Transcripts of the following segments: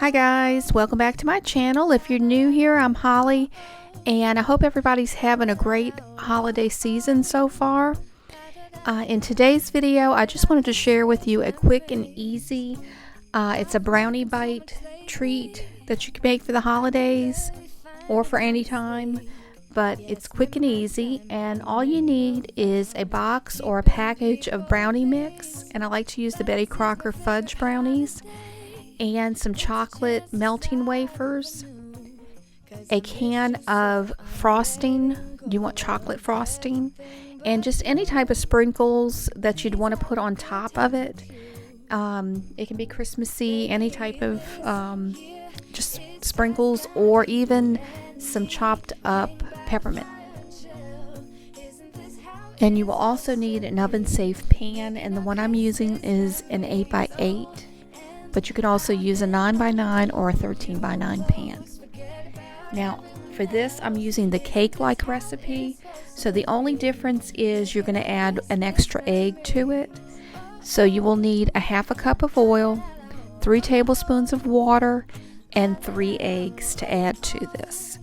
Hi guys, welcome back to my channel. If you're new here, I'm Holly, and I hope everybody's having a great holiday season so far. In today's video, I just wanted to share with you a quick and easy, it's a brownie bite treat that you can make for the holidays or for any time, but it's quick and easy, and all you need is a box or a package of brownie mix, and I like to use the Betty Crocker fudge brownies, and some chocolate melting wafers, a can of frosting, you want chocolate frosting, and just any type of sprinkles that you'd want to put on top of it. It can be Christmassy, any type of just sprinkles, or even some chopped up peppermint. And you will also need an oven safe pan, and the one I'm using is an 8x8. But you can also use a 9x9 or a 13x9 pan. Now for this I'm using the cake-like recipe, so the only difference is you're going to add an extra egg to it. So you will need a half a cup of oil, 3 tablespoons of water, and 3 eggs to add to this.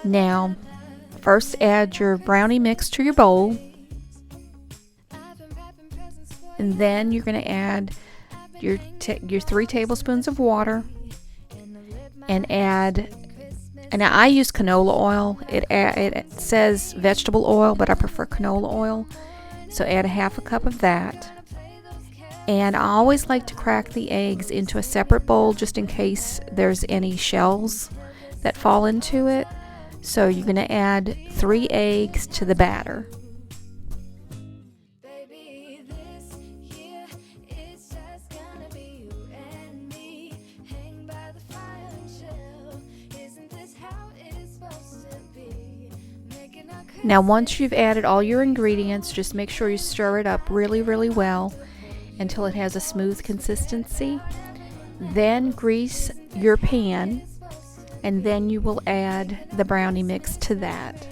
Now first add your brownie mix to your bowl, and then you're going to add your 3 tablespoons of water, and I use canola oil. It says vegetable oil, but I prefer canola oil, so add a half a cup of that. And I always like to crack the eggs into a separate bowl just in case there's any shells that fall into it. So you're going to add 3 eggs to the batter. Now once you've added all your ingredients, just make sure you stir it up really well until it has a smooth consistency. Then grease your pan, and then you will add the brownie mix to that.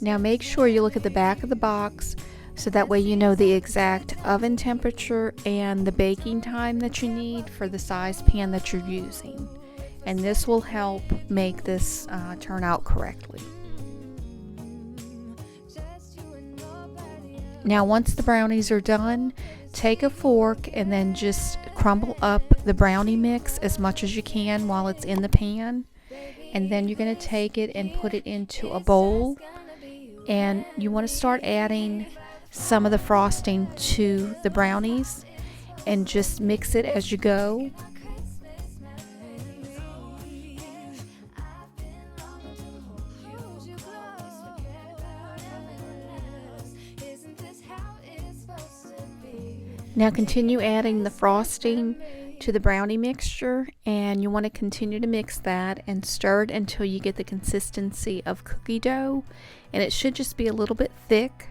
Now make sure you look at the back of the box, so that way you know the exact oven temperature and the baking time that you need for the size pan that you're using. And this will help make this turn out correctly. Now once the brownies are done, take a fork and then just crumble up the brownie mix as much as you can while it's in the pan. And then you're going to take it and put it into a bowl. And you want to start adding some of the frosting to the brownies and just mix it as you go. Now continue adding the frosting to the brownie mixture, and you want to continue to mix that and stir it until you get the consistency of cookie dough, and it should just be a little bit thick.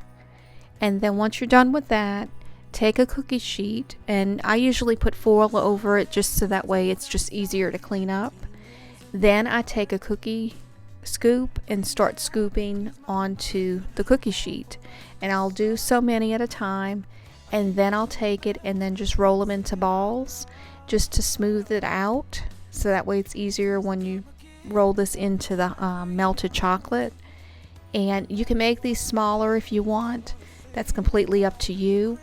And then once you're done with that, take a cookie sheet, and I usually put foil over it just so that way it's just easier to clean up. Then I take a cookie scoop and start scooping onto the cookie sheet, and I'll do so many at a time, and then I'll take it and then just roll them into balls just to smooth it out, so that way it's easier when you roll this into the melted chocolate. And you can make these smaller if you want. That's completely up to you,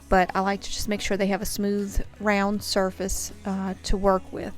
but I like to just make sure they have a smooth round surface to work with.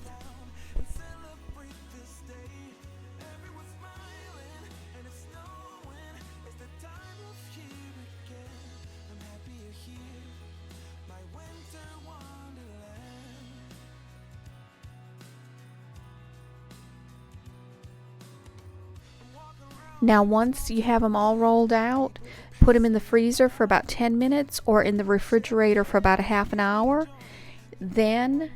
Now once you have them all rolled out, put them in the freezer for about 10 minutes or in the refrigerator for about a half an hour. Then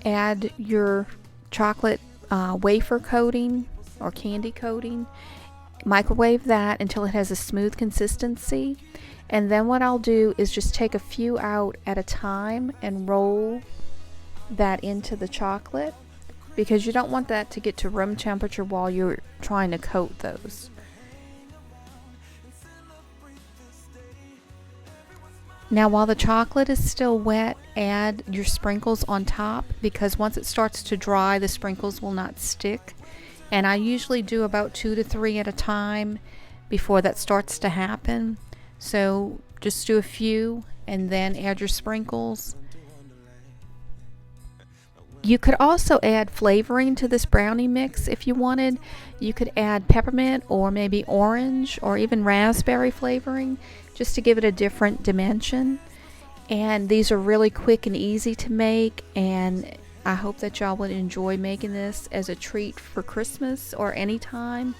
add your chocolate wafer coating or candy coating. Microwave that until it has a smooth consistency. And then what I'll do is just take a few out at a time and roll that into the chocolate. because you don't want that to get to room temperature while you're trying to coat those. Now while the chocolate is still wet, add your sprinkles on top, because once it starts to dry, the sprinkles will not stick. And I usually do about 2 to 3 at a time before that starts to happen. So just do a few and then add your sprinkles. You could also add flavoring to this brownie mix if you wanted. You could add peppermint or maybe orange or even raspberry flavoring just to give it a different dimension. And these are really quick and easy to make, and I hope that y'all would enjoy making this as a treat for Christmas or any time.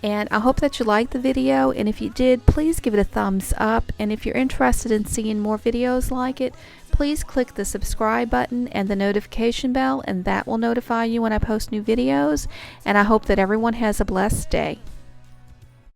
And I hope that you liked the video, and if you did, please give it a thumbs up. And if you're interested in seeing more videos like it, please click the subscribe button and the notification bell, and that will notify you when I post new videos. And I hope that everyone has a blessed day.